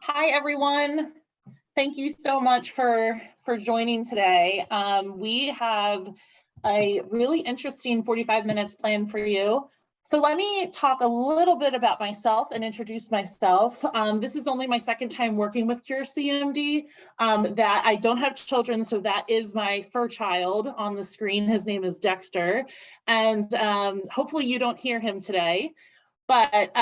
Hi, everyone. Thank you so much for joining today. We have a really interesting 45 minutes planned for you. So let me talk a little bit about myself and introduce myself. This is only my second time working with Cure CMD. That I don't have children, so that is my fur child on the screen. His name is Dexter, and hopefully you don't hear him today. But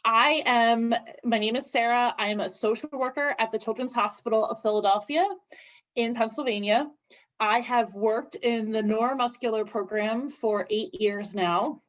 my name is Sarah. I am a social worker at the Children's Hospital of Philadelphia in Pennsylvania. I have worked in the neuromuscular program for 8 years now,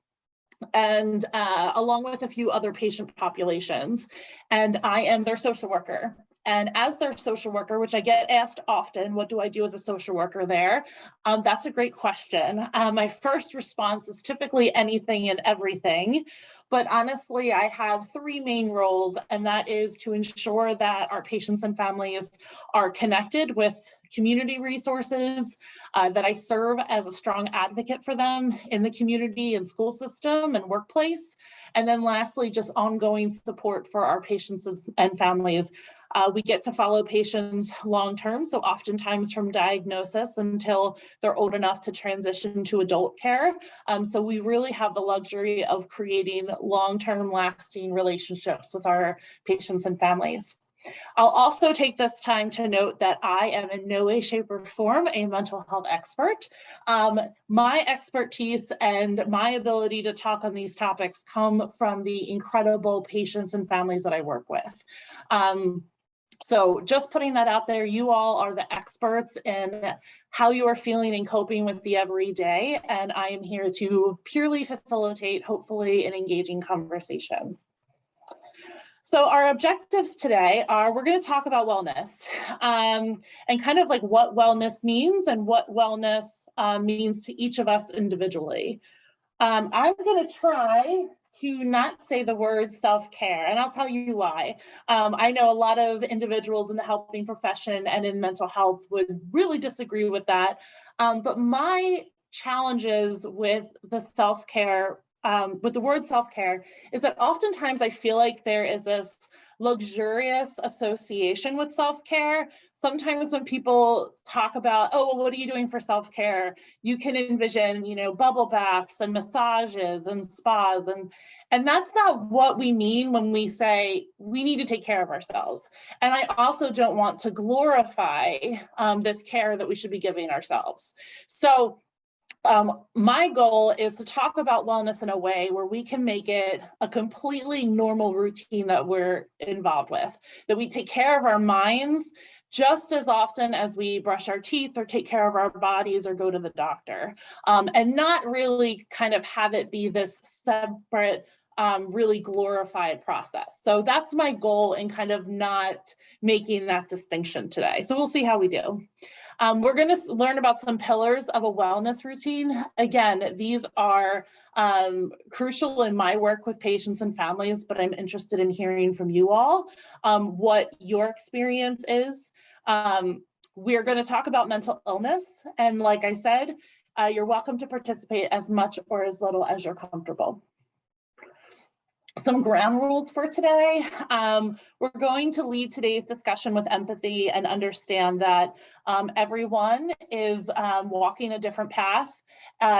and along with a few other patient populations, and I am their social worker. And as their social worker, which I get asked often, what do I do as a social worker there? That's a great question. My first response is typically anything and everything. But honestly, I have three main roles, and that is to ensure that our patients and families are connected with community resources, that I serve as a strong advocate for them in the community and school system and workplace. And then lastly, just ongoing support for our patients and families. We get to follow patients long-term, so oftentimes from diagnosis until they're old enough to transition to adult care. So we really have the luxury of creating long-term lasting relationships with our patients and families. I'll also take this time to note that I am in no way, shape, or form a mental health expert. My expertise and my ability to talk on these topics come from the incredible patients and families that I work with. So just putting that out there, you all are the experts in how you are feeling and coping with the everyday, and I am here to purely facilitate, hopefully, an engaging conversation. So our objectives today are, we're going to talk about wellness and kind of like what wellness means and what wellness means to each of us individually. I'm going to try to not say the word self-care, and I'll tell you why. I know a lot of individuals in the helping profession and in mental health would really disagree with that, but my challenges with the self-care, with the word self-care, is that oftentimes I feel like there is this luxurious association with self-care. Sometimes when people talk about, oh, well, what are you doing for self-care? You can envision, bubble baths and massages and spas, and that's not what we mean when we say we need to take care of ourselves. And I also don't want to glorify this care that we should be giving ourselves. So my goal is to talk about wellness in a way where we can make it a completely normal routine that we're involved with, that we take care of our minds just as often as we brush our teeth or take care of our bodies or go to the doctor, and not really kind of have it be this separate, really glorified process. So that's my goal in kind of not making that distinction today. So we'll see how we do. We're going to learn about some pillars of a wellness routine. Again, these are crucial in my work with patients and families, but I'm interested in hearing from you all what your experience is. We're going to talk about mental illness. And like I said, you're welcome to participate as much or as little as you're comfortable. Some ground rules for today. We're going to lead today's discussion with empathy and understand that everyone is walking a different path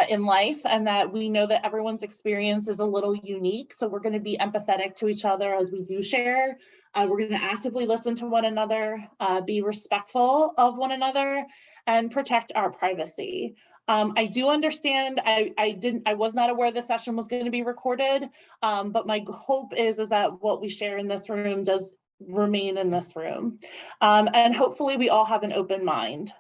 in life, and that we know that everyone's experience is a little unique. So we're going to be empathetic to each other as we do share. We're going to actively listen to one another, be respectful of one another, and protect our privacy. I do understand, I was not aware this session was going to be recorded, but my hope is that what we share in this room does remain in this room. And hopefully we all have an open mind.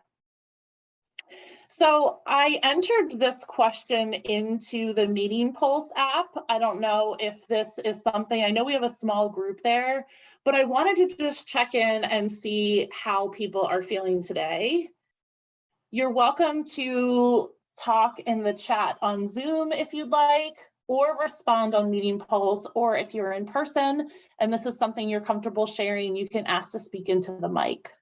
So I entered this question into the Meeting Pulse app. I don't know if this is something, I know we have a small group there, but I wanted to just check in and see how people are feeling today. You're welcome to talk in the chat on Zoom if you'd like, or respond on Meeting Pulse, or if you're in person and this is something you're comfortable sharing, you can ask to speak into the mic.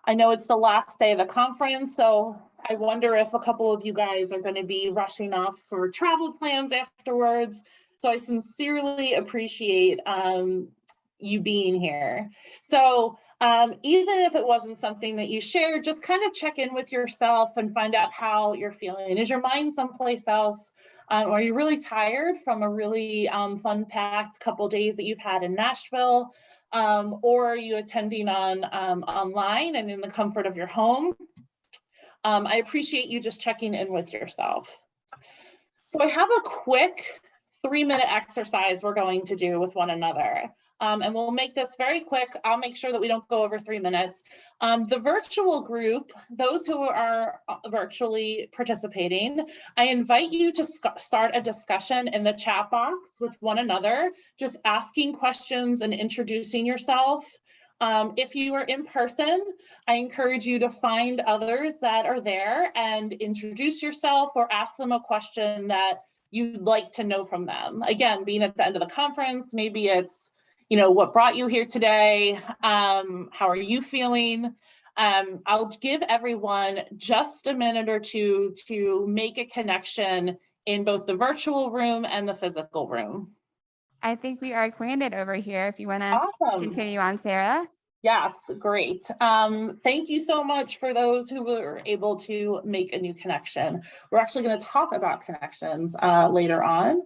I know it's the last day of the conference, so I wonder if a couple of you guys are going to be rushing off for travel plans afterwards. So I sincerely appreciate you being here. So even if it wasn't something that you shared, just kind of check in with yourself and find out how you're feeling. Is your mind someplace else? Are you really tired from a really fun-packed couple days that you've had in Nashville? Or are you attending on online and in the comfort of your home? I appreciate you just checking in with yourself. So I have a quick 3-minute exercise we're going to do with one another. And we'll make this very quick. I'll make sure that we don't go over 3 minutes. The virtual group, those who are virtually participating, I invite you to start a discussion in the chat box with one another, just asking questions and introducing yourself. If you are in person, I encourage you to find others that are there and introduce yourself or ask them a question that you'd like to know from them. Again, being at the end of the conference, maybe it's, you know, what brought you here today? How are you feeling? I'll give everyone just a minute or two to make a connection in both the virtual room and the physical room. I think we are acquainted over here if you want to continue on, Sarah. Yes, great. Thank you so much for those who were able to make a new connection. We're actually going to talk about connections later on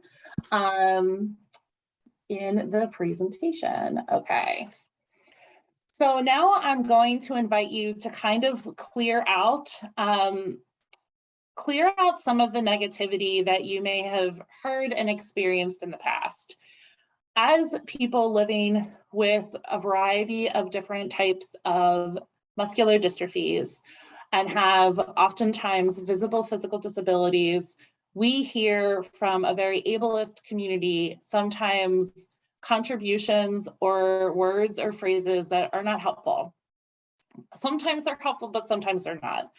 in the presentation. Okay. So now I'm going to invite you to kind of clear out some of the negativity that you may have heard and experienced in the past. As people living with a variety of different types of muscular dystrophies and have oftentimes visible physical disabilities, we hear from a very ableist community sometimes contributions or words or phrases that are not helpful. Sometimes they're helpful, but sometimes they're not.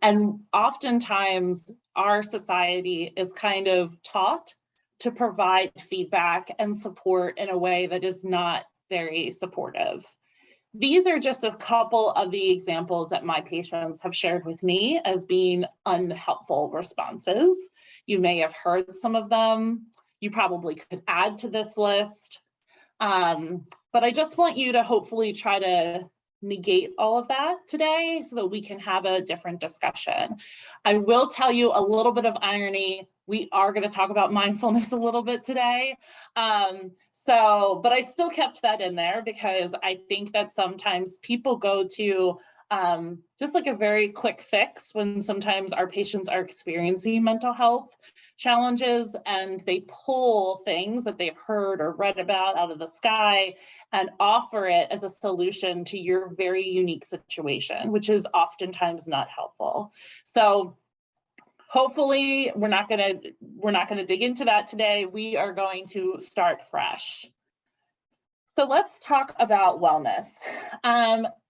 And oftentimes our society is kind of taught to provide feedback and support in a way that is not very supportive. These are just a couple of the examples that my patients have shared with me as being unhelpful responses. You may have heard some of them. You probably could add to this list. But I just want you to hopefully try to negate all of that today so that we can have a different discussion. I will tell you a little bit of irony. We are going to talk about mindfulness a little bit today. But I still kept that in there because I think that sometimes people go to just like a very quick fix when sometimes our patients are experiencing mental health challenges and they pull things that they've heard or read about out of the sky and offer it as a solution to your very unique situation, which is oftentimes not helpful. So hopefully we're not gonna dig into that today. We are going to start fresh. So let's talk about wellness.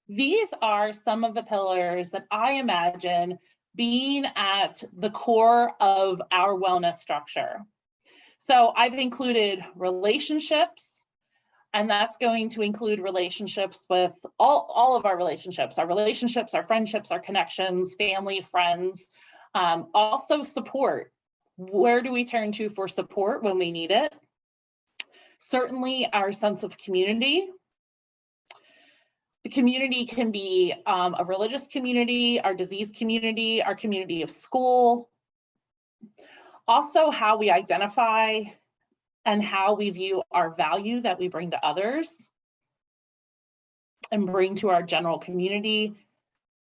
These are some of the pillars that I imagine being at the core of our wellness structure. So I've included relationships, and that's going to include relationships with all of our relationships, our friendships, our connections, family, friends. Also support. Where do we turn to for support when we need it? Certainly our sense of community. The community can be a religious community, our disease community, our community of school. Also how we identify and how we view our value that we bring to others and bring to our general community,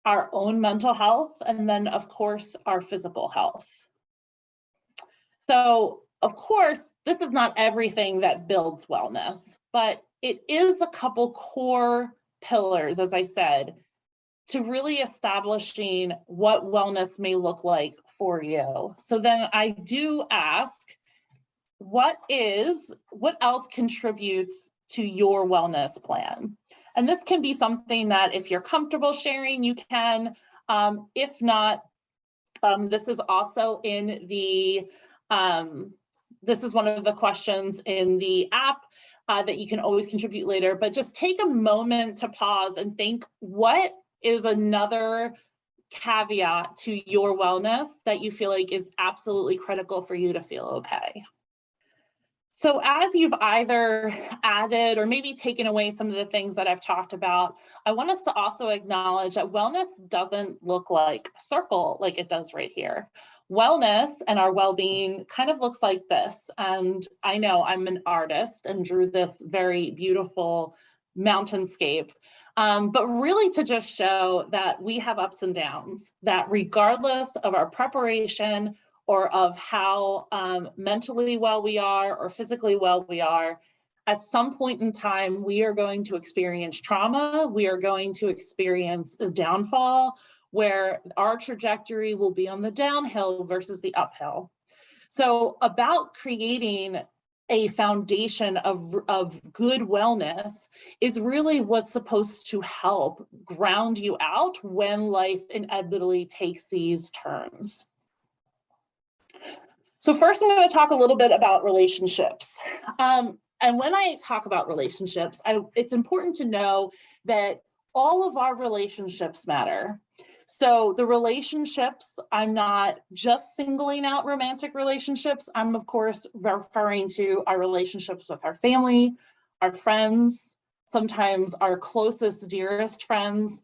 our own mental health, and then of course, our physical health. So of course, this is not everything that builds wellness, but it is a couple core pillars, as I said, to really establishing what wellness may look like for you. So then I do ask, what else contributes to your wellness plan? And this can be something that if you're comfortable sharing, you can. If not, this is also in the, this is one of the questions in the app that you can always contribute later, but just take a moment to pause and think, what is another caveat to your wellness that you feel like is absolutely critical for you to feel okay? So as you've either added or maybe taken away some of the things that I've talked about, I want us to also acknowledge that wellness doesn't look like a circle like it does right here. Wellness and our well-being kind of looks like this. And I know I'm an artist and drew this very beautiful mountainscape, but really to just show that we have ups and downs, that regardless of our preparation or of how mentally well we are or physically well we are, at some point in time, we are going to experience trauma. We are going to experience a downfall where our trajectory will be on the downhill versus the uphill. So about creating a foundation of good wellness is really what's supposed to help ground you out when life inevitably takes these turns. So first, I'm going to talk a little bit about relationships. And when I talk about relationships, it's important to know that all of our relationships matter. So the relationships, I'm not just singling out romantic relationships. I'm, of course, referring to our relationships with our family, our friends, sometimes our closest, dearest friends,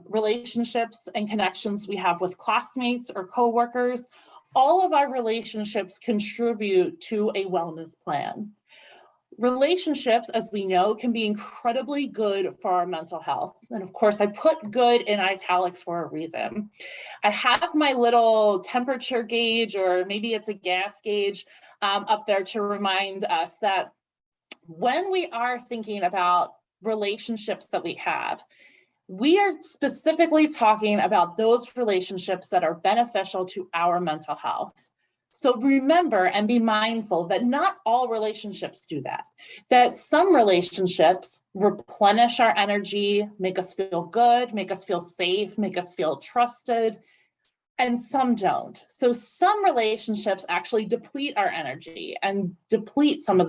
relationships and connections we have with classmates or coworkers. All of our relationships contribute to a wellness plan. Relationships, as we know, can be incredibly good for our mental health. And of course, I put good in italics for a reason. I have my little temperature gauge, or maybe it's a gas gauge, up there to remind us that when we are thinking about relationships that we have, we are specifically talking about those relationships that are beneficial to our mental health. So remember and be mindful that not all relationships do that, that some relationships replenish our energy, make us feel good, make us feel safe, make us feel trusted, and some don't. So some relationships actually deplete our energy and deplete some of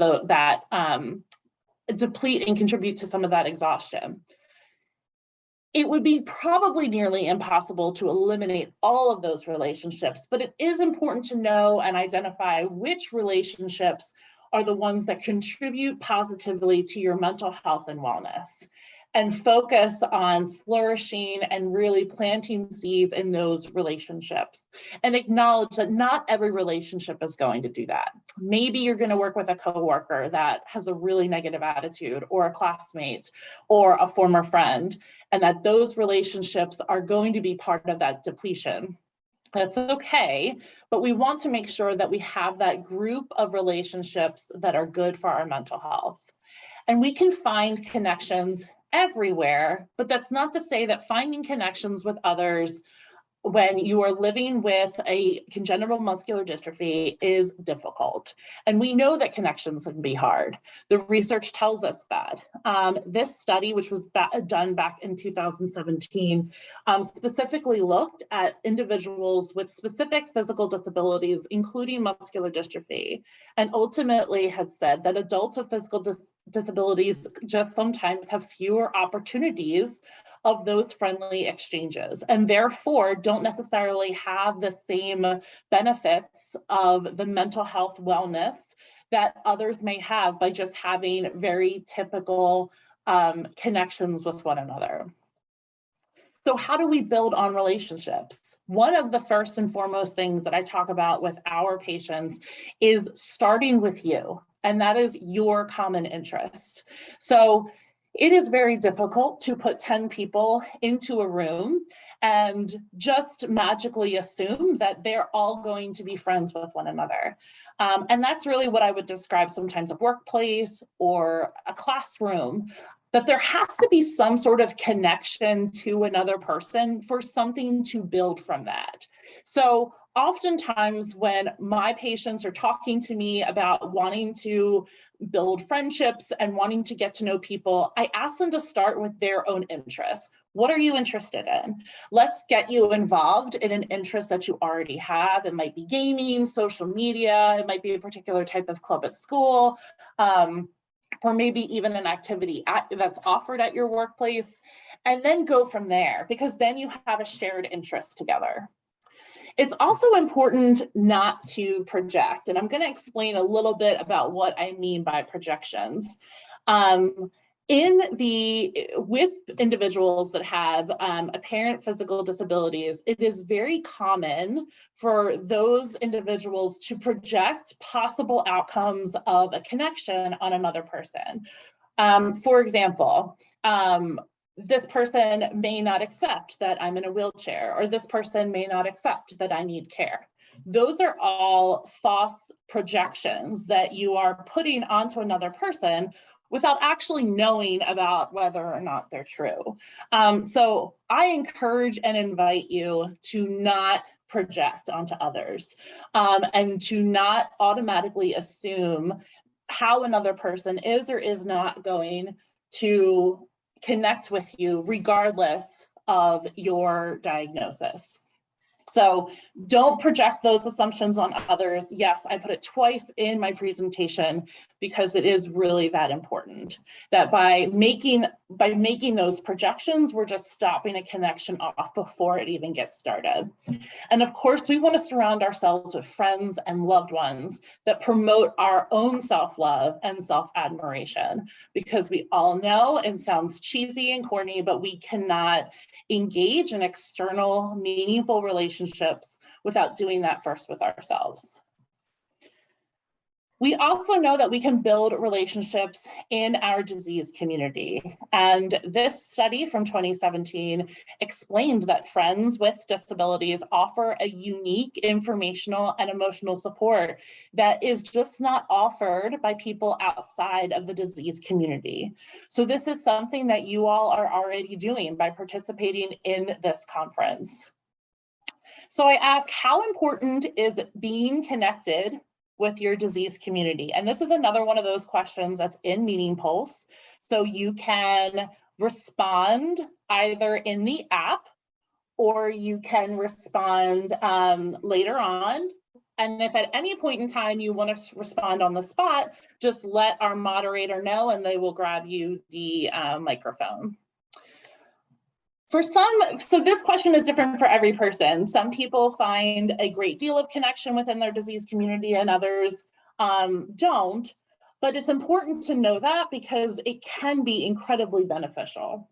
deplete and contribute to some of that exhaustion. It would be probably nearly impossible to eliminate all of those relationships, but it is important to know and identify which relationships are the ones that contribute positively to your mental health and wellness, and focus on flourishing and really planting seeds in those relationships, and acknowledge that not every relationship is going to do that. Maybe you're going to work with a coworker that has a really negative attitude, or a classmate, or a former friend, and that those relationships are going to be part of that depletion. That's okay, but we want to make sure that we have that group of relationships that are good for our mental health. And we can find connections everywhere, but that's not to say that finding connections with others when you are living with a congenital muscular dystrophy is difficult. And we know that connections can be hard. The research tells us that. This study, which was done back in 2017, specifically looked at individuals with specific physical disabilities, including muscular dystrophy, and ultimately had said that adults with physical disabilities just sometimes have fewer opportunities of those friendly exchanges, and therefore don't necessarily have the same benefits of the mental health wellness that others may have by just having very typical connections with one another. So how do we build on relationships? One of the first and foremost things that I talk about with our patients is starting with you, and that is your common interest. So it is very difficult to put 10 people into a room and just magically assume that they're all going to be friends with one another. And that's really what I would describe sometimes a workplace or a classroom, that there has to be some sort of connection to another person for something to build from that. So oftentimes when my patients are talking to me about wanting to build friendships and wanting to get to know people, I ask them to start with their own interests. What are you interested in? Let's get you involved in an interest that you already have. It might be gaming, social media, it might be a particular type of club at school, or maybe even an activity that's offered at your workplace, and then go from there, because then you have a shared interest together. It's also important not to project, and I'm going to explain a little bit about what I mean by projections. With individuals that have apparent physical disabilities, it is very common for those individuals to project possible outcomes of a connection on another person. For example, this person may not accept that I'm in a wheelchair, or this person may not accept that I need care. Those are all false projections that you are putting onto another person without actually knowing about whether or not they're true. So I encourage and invite you to not project onto others, and to not automatically assume how another person is or is not going to connect with you regardless of your diagnosis. So don't project those assumptions on others. Yes, I put it twice in my presentation because it is really that important, that by making those projections, we're just stopping a connection off before it even gets started. And of course, we want to surround ourselves with friends and loved ones that promote our own self-love and self-admiration, because we all know, it sounds cheesy and corny, but we cannot engage in external, meaningful relationships without doing that first with ourselves. We also know that we can build relationships in our disease community. And this study from 2017 explained that friends with disabilities offer a unique informational and emotional support that is just not offered by people outside of the disease community. So this is something that you all are already doing by participating in this conference. So I ask, how important is being connected with your disease community? And this is another one of those questions that's in Meaning Pulse. So you can respond either in the app, or you can respond later on. And if at any point in time you want to respond on the spot, just let our moderator know and they will grab you the microphone. So this question is different for every person. Some people find a great deal of connection within their disease community and others don't, but it's important to know that because it can be incredibly beneficial.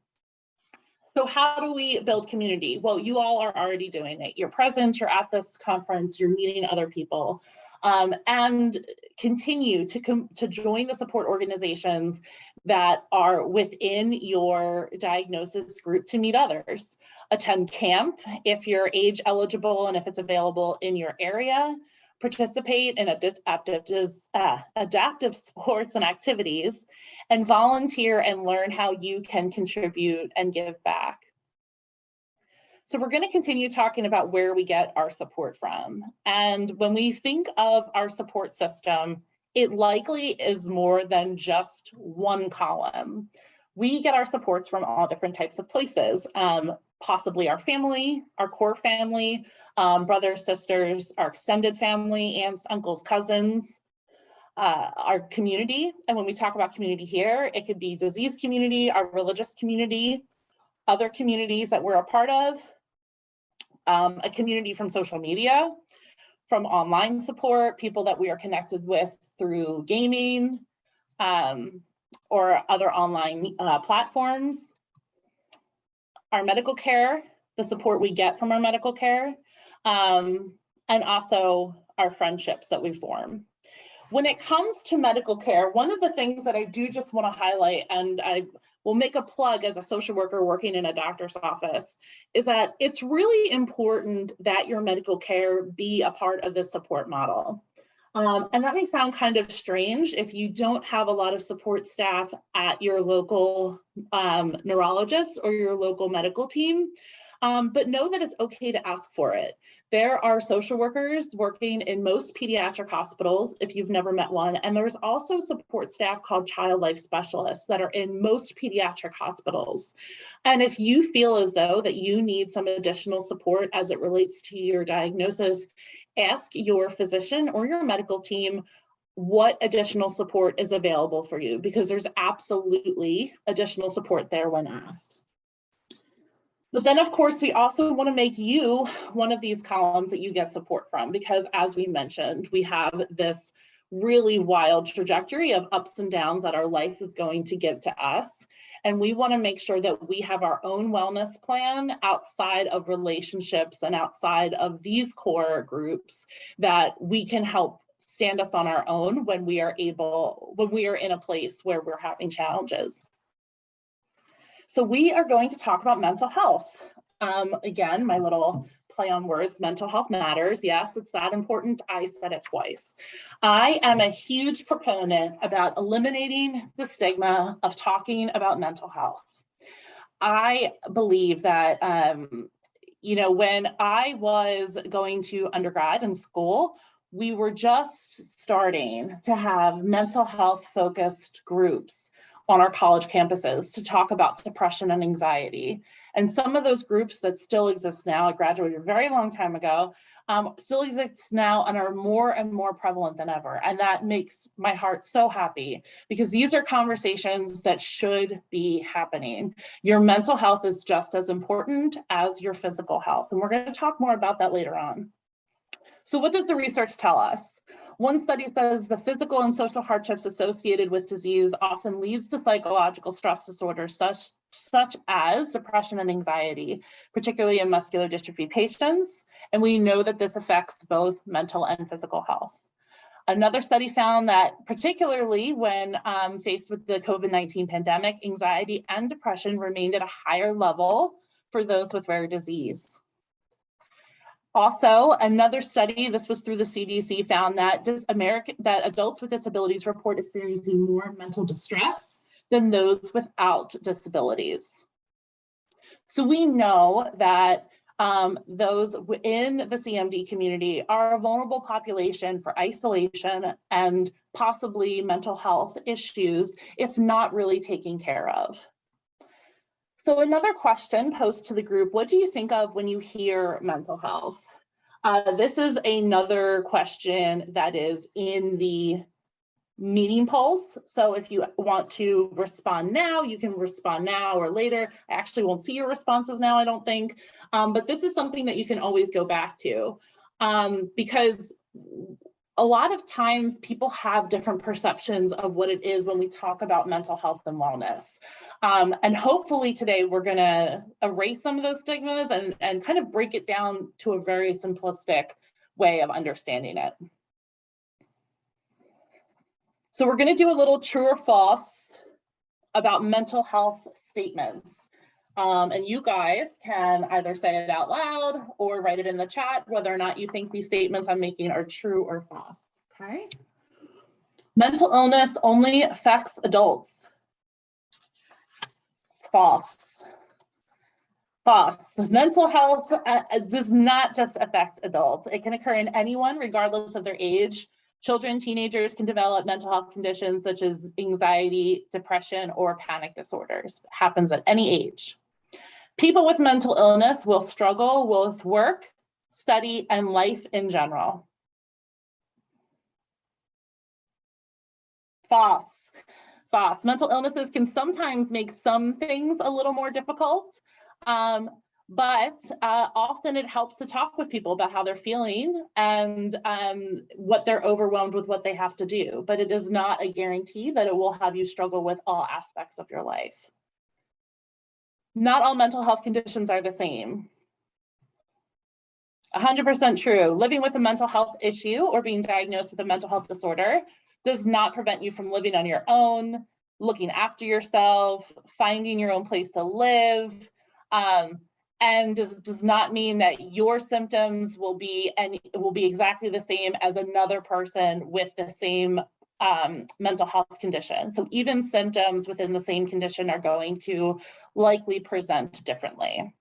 So how do we build community? Well, you all are already doing it. You're present, you're at this conference, you're meeting other people, and continue to join the support organizations that are within your diagnosis group to meet others. Attend camp if you're age eligible and if it's available in your area. Participate in adaptive sports and activities, and volunteer and learn how you can contribute and give back. So we're going to continue talking about where we get our support from. And when we think of our support system, it likely is more than just one column. We get our supports from all different types of places, possibly our family, our core family, brothers, sisters, our extended family, aunts, uncles, cousins, our community. And when we talk about community here, it could be disease community, our religious community, other communities that we're a part of, a community from social media, from online support, people that we are connected with through gaming, or other online platforms, our medical care, the support we get from our medical care, and also our friendships that we form. When it comes to medical care, one of the things that I do just want to highlight, and I will make a plug as a social worker working in a doctor's office, is that it's really important that your medical care be a part of this support model. And that may sound kind of strange if you don't have a lot of support staff at your local neurologist or your local medical team, but know that it's okay to ask for it. There are social workers working in most pediatric hospitals, if you've never met one, and there's also support staff called child life specialists that are in most pediatric hospitals. And if you feel as though that you need some additional support as it relates to your diagnosis, ask your physician or your medical team what additional support is available for you, because there's absolutely additional support there when asked. But then, of course, we also want to make you one of these columns that you get support from, because as we mentioned, we have this really wild trajectory of ups and downs that our life is going to give to us. And we want to make sure that we have our own wellness plan outside of relationships and outside of these core groups that we can help stand us on our own when we are in a place where we're having challenges. So we are going to talk about mental health. Again, my little play on words, mental health matters. Yes, it's that important. I said it twice. I am a huge proponent about eliminating the stigma of talking about mental health. I believe that, when I was going to undergrad in school, we were just starting to have mental health focused groups on our college campuses to talk about suppression and anxiety. And some of those groups that still exist now, I graduated a very long time ago, still exists now and are more and more prevalent than ever. And that makes my heart so happy, because these are conversations that should be happening. Your mental health is just as important as your physical health. And we're going to talk more about that later on. So what does the research tell us? One study says the physical and social hardships associated with disease often leads to psychological stress disorders such as depression and anxiety, particularly in muscular dystrophy patients. And we know that this affects both mental and physical health. Another study found that particularly when faced with the COVID-19 pandemic, anxiety and depression remained at a higher level for those with rare disease. Also, another study, this was through the CDC, found that adults with disabilities report experiencing more mental distress than those without disabilities. So we know that those in the CMD community are a vulnerable population for isolation and possibly mental health issues if not really taken care of. So another question posed to the group: what do you think of when you hear mental health? This is another question that is in the meeting polls. So if you want to respond now, you can respond now or later. I actually won't see your responses now, I don't think. But this is something that you can always go back to, because a lot of times people have different perceptions of what it is when we talk about mental health and wellness. And hopefully today we're going to erase some of those stigmas and kind of break it down to a very simplistic way of understanding it. So we're going to do a little true or false about mental health statements. And you guys can either say it out loud or write it in the chat, whether or not you think these statements I'm making are true or false. Okay. Mental illness only affects adults. It's false. False. Mental health does not just affect adults. It can occur in anyone, regardless of their age. Children, teenagers can develop mental health conditions such as anxiety, depression, or panic disorders. It happens at any age. People with mental illness will struggle with work, study, and life in general. False. False. Mental illnesses can sometimes make some things a little more difficult, but often it helps to talk with people about how they're feeling and what they're overwhelmed with, what they have to do. But it is not a guarantee that it will have you struggle with all aspects of your life. Not all mental health conditions are the same. 100% true. Living with a mental health issue or being diagnosed with a mental health disorder does not prevent you from living on your own, looking after yourself, finding your own place to live, and does not mean that your symptoms will be exactly the same as another person with the same mental health condition. So even symptoms within the same condition are going to likely present differently.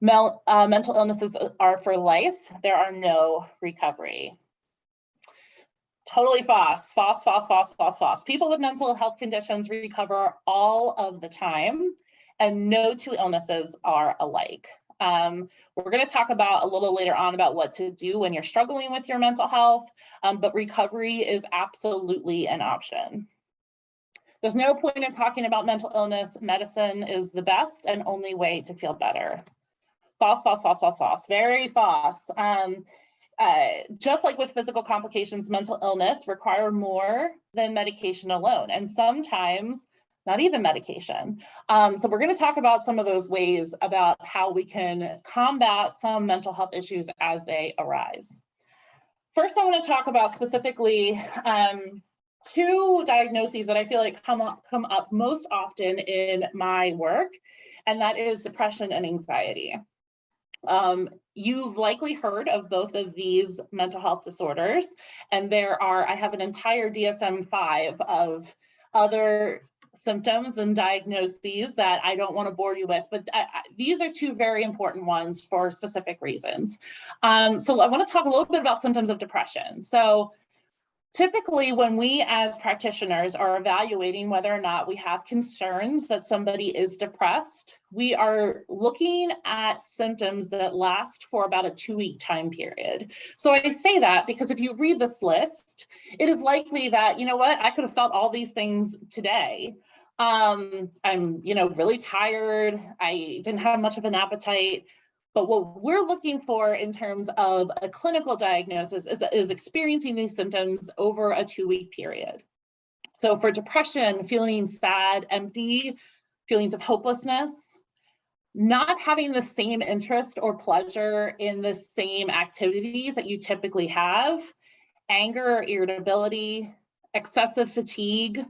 Mental illnesses are for life. There are no recovery. Totally false. False, false, false, false, false. People with mental health conditions recover all of the time, and no two illnesses are alike. We're going to talk about a little later on about what to do when you're struggling with your mental health, but recovery is absolutely an option. There's no point in talking about mental illness. Medicine is the best and only way to feel better. False, false, false, false, false, very false. Just like with physical complications, mental illness require more than medication alone, and sometimes not even medication. So we're going to talk about some of those ways about how we can combat some mental health issues as they arise. First, I want to talk about specifically two diagnoses that I feel like come up most often in my work, and that is depression and anxiety. You've likely heard of both of these mental health disorders, and I have an entire DSM-5 of other symptoms and diagnoses that I don't want to bore you with, but these are two very important ones for specific reasons. So I want to talk a little bit about symptoms of depression. So typically, when we as practitioners are evaluating whether or not we have concerns that somebody is depressed, we are looking at symptoms that last for about a 2-week time period. So I say that because if you read this list, it is likely that, you know what, I could have felt all these things today. I'm, really tired. I didn't have much of an appetite. But what we're looking for in terms of a clinical diagnosis is experiencing these symptoms over a 2-week period. So for depression, feeling sad, empty, feelings of hopelessness, not having the same interest or pleasure in the same activities that you typically have, anger or irritability, excessive fatigue,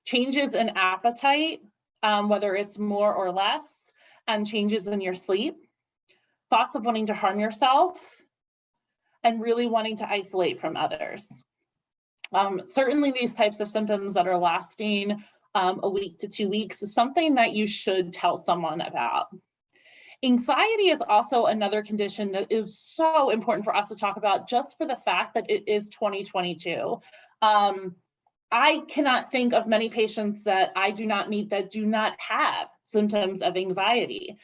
changes in appetite, whether it's more or less, and changes in your sleep, thoughts of wanting to harm yourself, and really wanting to isolate from others. Certainly these types of symptoms that are lasting a week to 2 weeks is something that you should tell someone about. Anxiety is also another condition that is so important for us to talk about just for the fact that it is 2022. I cannot think of many patients that I do not meet that do not have symptoms of anxiety.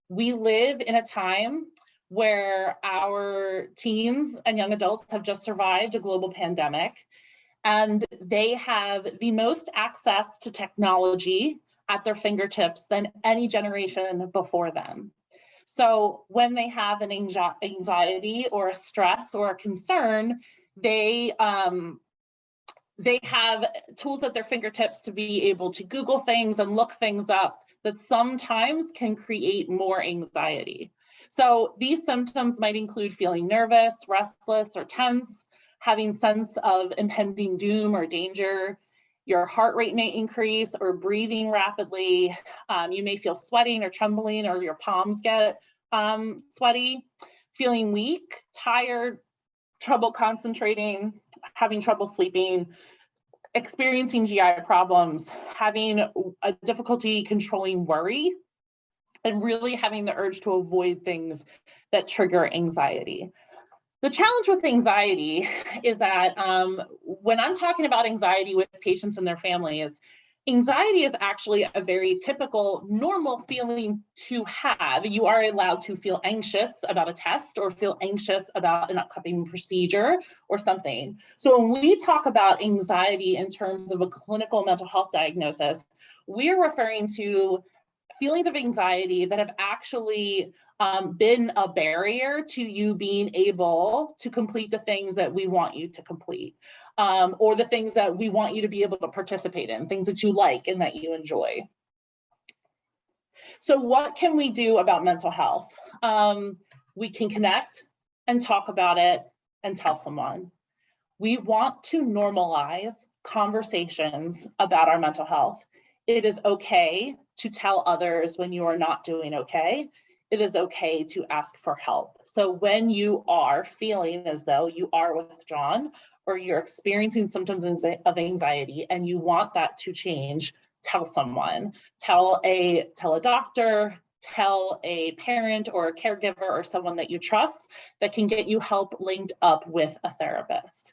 We live in a time where our teens and young adults have just survived a global pandemic, and they have the most access to technology at their fingertips than any generation before them. So when they have an anxiety or a stress or a concern, they have tools at their fingertips to be able to Google things and look things up that sometimes can create more anxiety. So these symptoms might include feeling nervous, restless, or tense, having sense of impending doom or danger. Your heart rate may increase or breathing rapidly. You may feel sweating or trembling, or your palms get sweaty, feeling weak, tired, trouble concentrating, having trouble sleeping, experiencing GI problems, having a difficulty controlling worry, and really having the urge to avoid things that trigger anxiety. The challenge with anxiety is that when I'm talking about anxiety with patients and their families, anxiety is actually a very typical, normal feeling to have. You are allowed to feel anxious about a test or feel anxious about an upcoming procedure or something. So when we talk about anxiety in terms of a clinical mental health diagnosis, we're referring to feelings of anxiety that have actually been a barrier to you being able to complete the things that we want you to complete, or the things that we want you to be able to participate in, things that you like and that you enjoy. So what can we do about mental health? We can connect and talk about it and tell someone. We want to normalize conversations about our mental health. It is okay to tell others when you are not doing okay. It is okay to ask for help. So when you are feeling as though you are withdrawn or you're experiencing symptoms of anxiety and you want that to change, tell someone. Tell a doctor, tell a parent or a caregiver or someone that you trust that can get you help linked up with a therapist.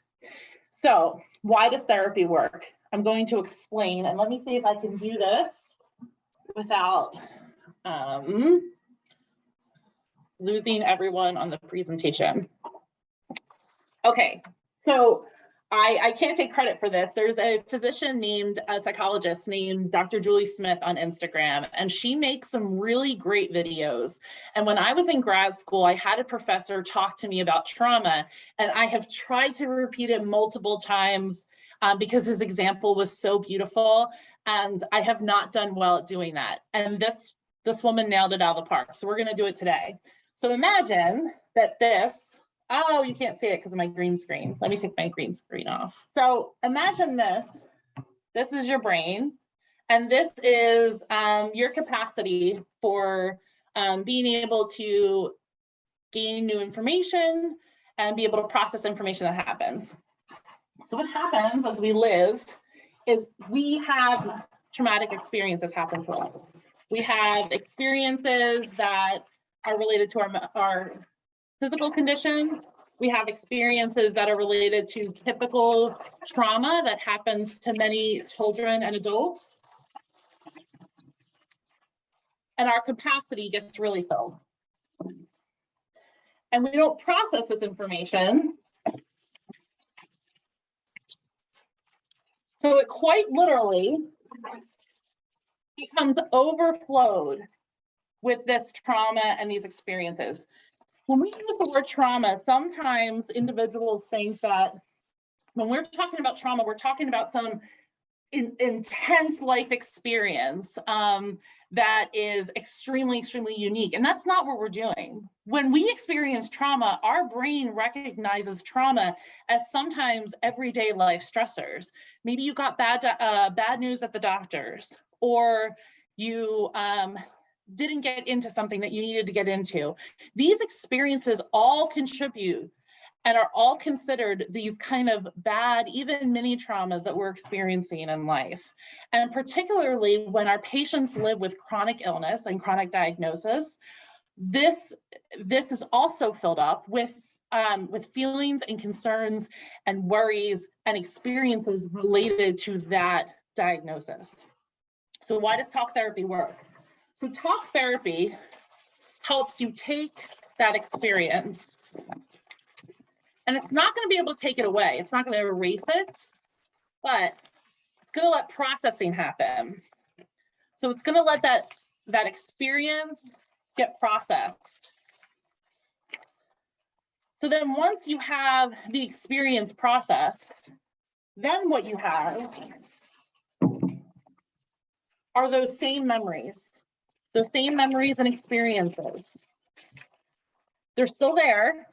So why does therapy work? I'm going to explain, and let me see if I can do this without losing everyone on the presentation. Okay, so I can't take credit for this. There's a psychologist named Dr. Julie Smith on Instagram, and she makes some really great videos. And when I was in grad school, I had a professor talk to me about trauma, and I have tried to repeat it multiple times because his example was so beautiful, and I have not done well at doing that. And this woman nailed it out of the park. So we're going to do it today. So imagine that oh, you can't see it because of my green screen. Let me take my green screen off. So imagine this. This is your brain. And this is your capacity for being able to gain new information and be able to process information that happens. So what happens as we live is we have traumatic experiences happen to us. We have experiences that are related to our physical condition. We have experiences that are related to typical trauma that happens to many children and adults. And our capacity gets really filled. And we don't process this information. So it quite literally becomes overflowed with this trauma and these experiences. When we use the word trauma, sometimes individuals think that when we're talking about trauma, we're talking about some intense life experience that is extremely, extremely unique. And that's not what we're doing. When we experience trauma, our brain recognizes trauma as sometimes everyday life stressors. Maybe you got bad news at the doctor's, or you didn't get into something that you needed to get into. These experiences all contribute and are all considered these kind of bad, even mini traumas that we're experiencing in life. And particularly when our patients live with chronic illness and chronic diagnosis, this is also filled up with feelings and concerns and worries and experiences related to that diagnosis. So why does talk therapy work? So talk therapy helps you take that experience, and it's not going to be able to take it away. It's not going to erase it, but it's going to let processing happen. So it's going to let that experience get processed. So then once you have the experience processed, then what you have are those same memories and experiences. They're still there.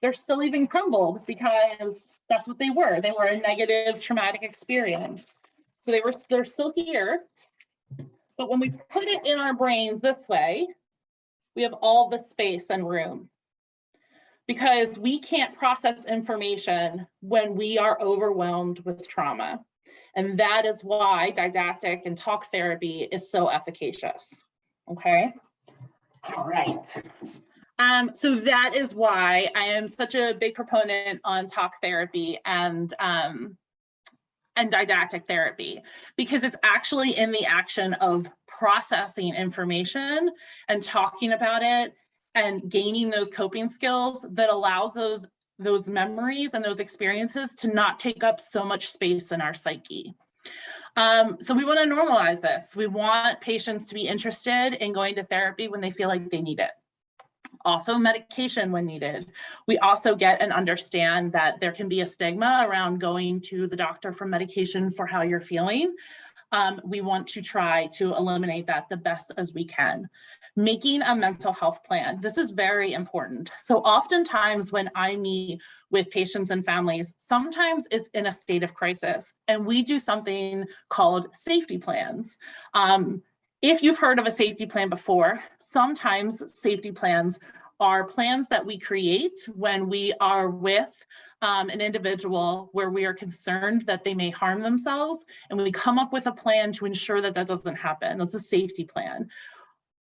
They're still even crumbled because that's what they were. They were a negative traumatic experience. So they're still here. But when we put it in our brains this way, we have all the space and room, because we can't process information when we are overwhelmed with trauma. And that is why didactic and talk therapy is so efficacious. Okay. All right. So that is why I am such a big proponent on talk therapy and didactic therapy, because it's actually in the action of processing information and talking about it and gaining those coping skills that allows those memories and those experiences to not take up so much space in our psyche. So we want to normalize this. We want patients to be interested in going to therapy when they feel like they need it. Also medication when needed. We also get and understand that there can be a stigma around going to the doctor for medication for how you're feeling. We want to try to eliminate that the best as we can. Making a mental health plan. This is very important. So oftentimes when I meet with patients and families, sometimes it's in a state of crisis, and we do something called safety plans. If you've heard of a safety plan before, sometimes safety plans are plans that we create when we are with an individual where we are concerned that they may harm themselves, and we come up with a plan to ensure that that doesn't happen. That's a safety plan.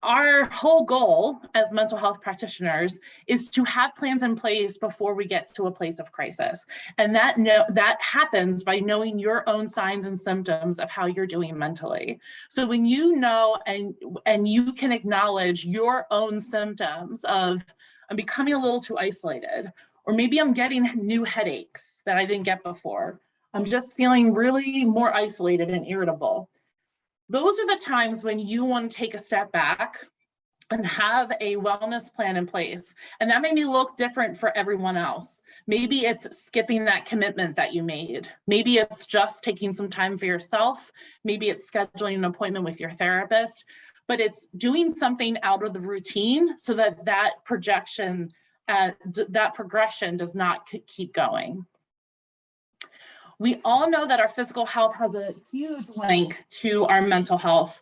Our whole goal as mental health practitioners is to have plans in place before we get to a place of crisis. And that happens by knowing your own signs and symptoms of how you're doing mentally. So when you know and you can acknowledge your own symptoms of, I'm becoming a little too isolated, Or maybe I'm getting new headaches that I didn't get before. I'm just feeling really more isolated and irritable. Those are the times when you want to take a step back and have a wellness plan in place. And that may look different for everyone else. Maybe it's skipping that commitment that you made. Maybe it's just taking some time for yourself. Maybe it's scheduling an appointment with your therapist, but it's doing something out of the routine so that that progression does not keep going. We all know that our physical health has a huge link to our mental health.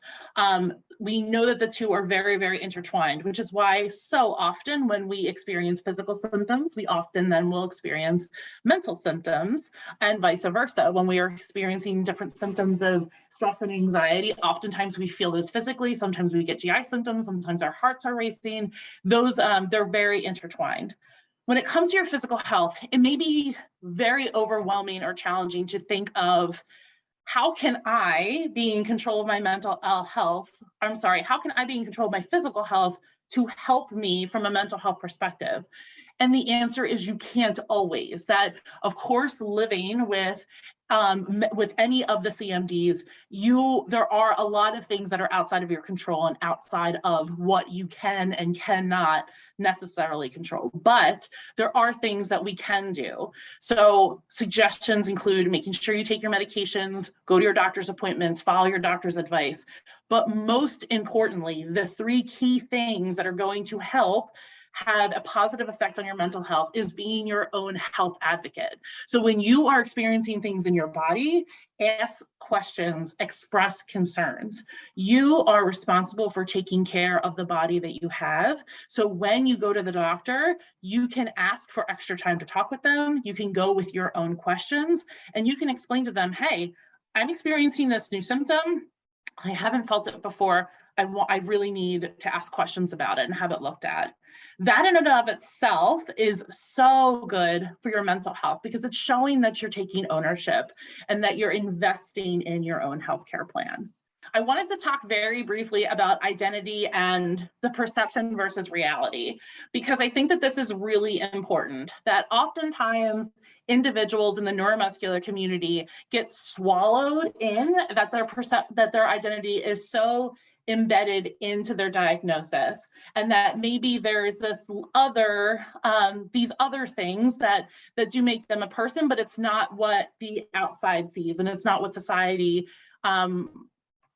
We know that the two are very, very intertwined, which is why so often when we experience physical symptoms, we often then will experience mental symptoms, and vice versa. When we are experiencing different symptoms of stress and anxiety, oftentimes we feel those physically, sometimes we get GI symptoms, sometimes our hearts are racing. Those, they're very intertwined. When it comes to your physical health, it may be very overwhelming or challenging to think of, how can I be in control of my mental health? How can I be in control of my physical health to help me from a mental health perspective? And the answer is you can't always. That, of course, living with any of the CMDs, there are a lot of things that are outside of your control and outside of what you can and cannot necessarily control. But there are things that we can do. So suggestions include making sure you take your medications, go to your doctor's appointments, follow your doctor's advice. But most importantly, the three key things that are going to help have a positive effect on your mental health is being your own health advocate. So when you are experiencing things in your body, ask questions, express concerns. You are responsible for taking care of the body that you have. So when you go to the doctor, you can ask for extra time to talk with them. You can go with your own questions, and you can explain to them, hey, I'm experiencing this new symptom. I haven't felt it before. I really need to ask questions about it and have it looked at. That in and of itself is so good for your mental health, because it's showing that you're taking ownership and that you're investing in your own healthcare plan. I wanted to talk very briefly about identity and the perception versus reality, because I think that this is really important, that oftentimes individuals in the neuromuscular community get swallowed in that their identity is so embedded into their diagnosis, and that maybe there's these other things that do make them a person, but it's not what the outside sees, and it's not what society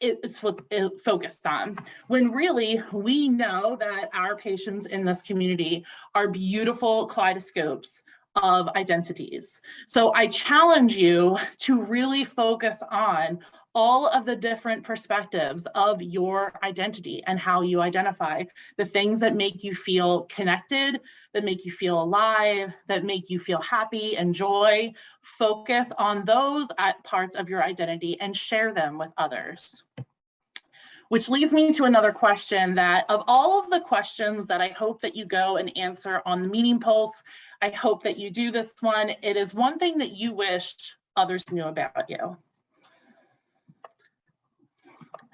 it's what's focused on. When really we know that our patients in this community are beautiful kaleidoscopes of identities. So I challenge you to really focus on all of the different perspectives of your identity and how you identify, the things that make you feel connected, that make you feel alive, that make you feel happy and joy. Focus on those parts of your identity and share them with others. Which leads me to another question, that of all of the questions that I hope that you go and answer on the Meaning Pulse, I hope that you do this one. It is one thing that you wished others knew about you.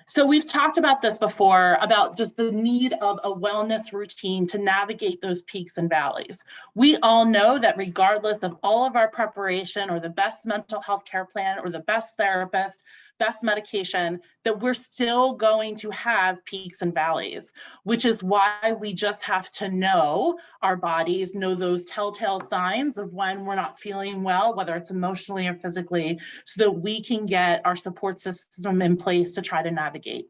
So we've talked about this before, about just the need of a wellness routine to navigate those peaks and valleys. We all know that regardless of all of our preparation or the best mental health care plan or the best therapist, best medication, that we're still going to have peaks and valleys, which is why we just have to know our bodies, know those telltale signs of when we're not feeling well, whether it's emotionally or physically, so that we can get our support system in place to try to navigate.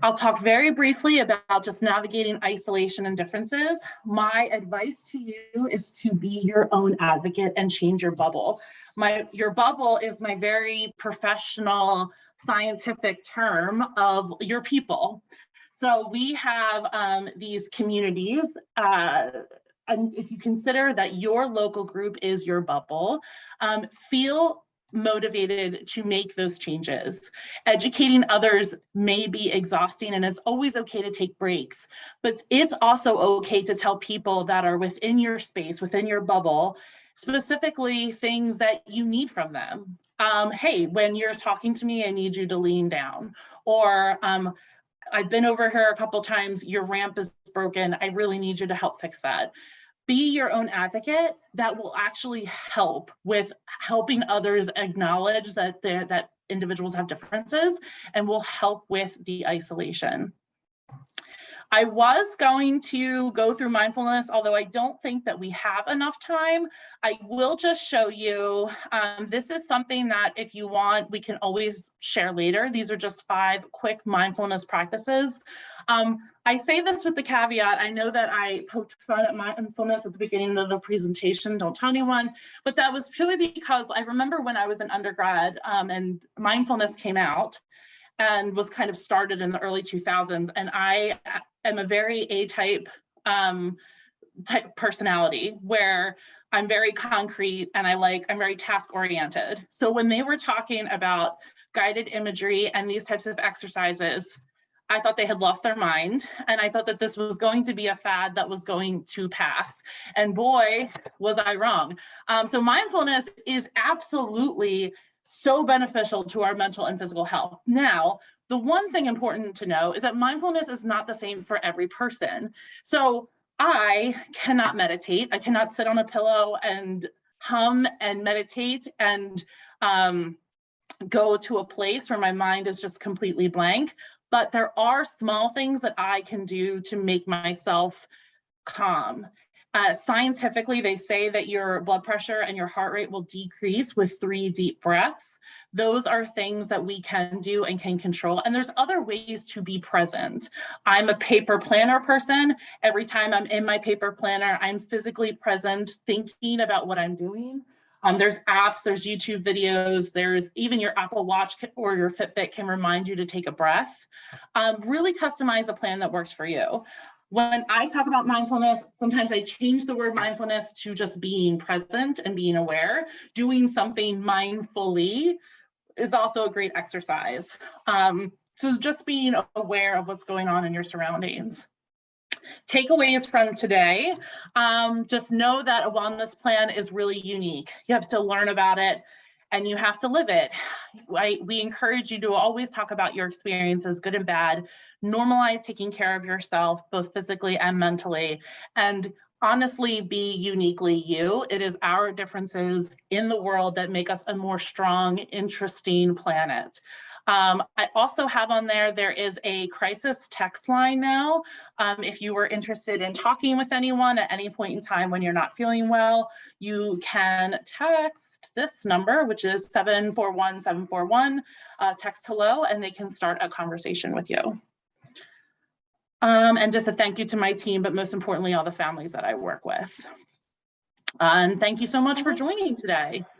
I'll talk very briefly about just navigating isolation and differences. My advice to you is to be your own advocate and change your bubble. Your bubble is my very professional scientific term of your people. So we have these communities, and if you consider that your local group is your bubble, feel motivated to make those changes. Educating others may be exhausting, and it's always okay to take breaks, but it's also okay to tell people that are within your space, within your bubble, specifically things that you need from them. Hey, when you're talking to me, I need you to lean down. Or I've been over here a couple times, your ramp is broken. I really need you to help fix that. Be your own advocate. That will actually help with helping others acknowledge that that individuals have differences, and will help with the isolation. I was going to go through mindfulness, although I don't think that we have enough time. I will just show you, this is something that if you want, we can always share later. These are just 5 quick mindfulness practices. I say this with the caveat, I know that I poked fun at mindfulness at the beginning of the presentation, don't tell anyone, but that was purely because I remember when I was an undergrad and mindfulness came out and was kind of started in the early 2000s. And I am a very A-type type personality where I'm very concrete and I'm very task oriented. So when they were talking about guided imagery and these types of exercises, I thought they had lost their mind. And I thought that this was going to be a fad that was going to pass. And boy, was I wrong. So mindfulness is absolutely so beneficial to our mental and physical health. Now, the one thing important to know is that mindfulness is not the same for every person. So I cannot meditate. I cannot sit on a pillow and hum and meditate and go to a place where my mind is just completely blank. But there are small things that I can do to make myself calm. Scientifically, they say that your blood pressure and your heart rate will decrease with 3 deep breaths. Those are things that we can do and can control. And there's other ways to be present. I'm a paper planner person. Every time I'm in my paper planner, I'm physically present, thinking about what I'm doing. There's apps, there's YouTube videos, there's even your Apple Watch or your Fitbit can remind you to take a breath. Really customize a plan that works for you. When I talk about mindfulness, sometimes I change the word mindfulness to just being present and being aware. Doing something mindfully is also a great exercise. So just being aware of what's going on in your surroundings. Takeaways from today, just know that a wellness plan is really unique. You have to learn about it and you have to live it. We encourage you to always talk about your experiences, good and bad. Normalize taking care of yourself, both physically and mentally, and honestly be uniquely you. It is our differences in the world that make us a more strong, interesting planet. I also have on there is a crisis text line now. If you were interested in talking with anyone at any point in time when you're not feeling well, you can text this number, which is 741-741, text hello, and they can start a conversation with you. And just a thank you to my team, but most importantly, all the families that I work with. And thank you so much for joining today.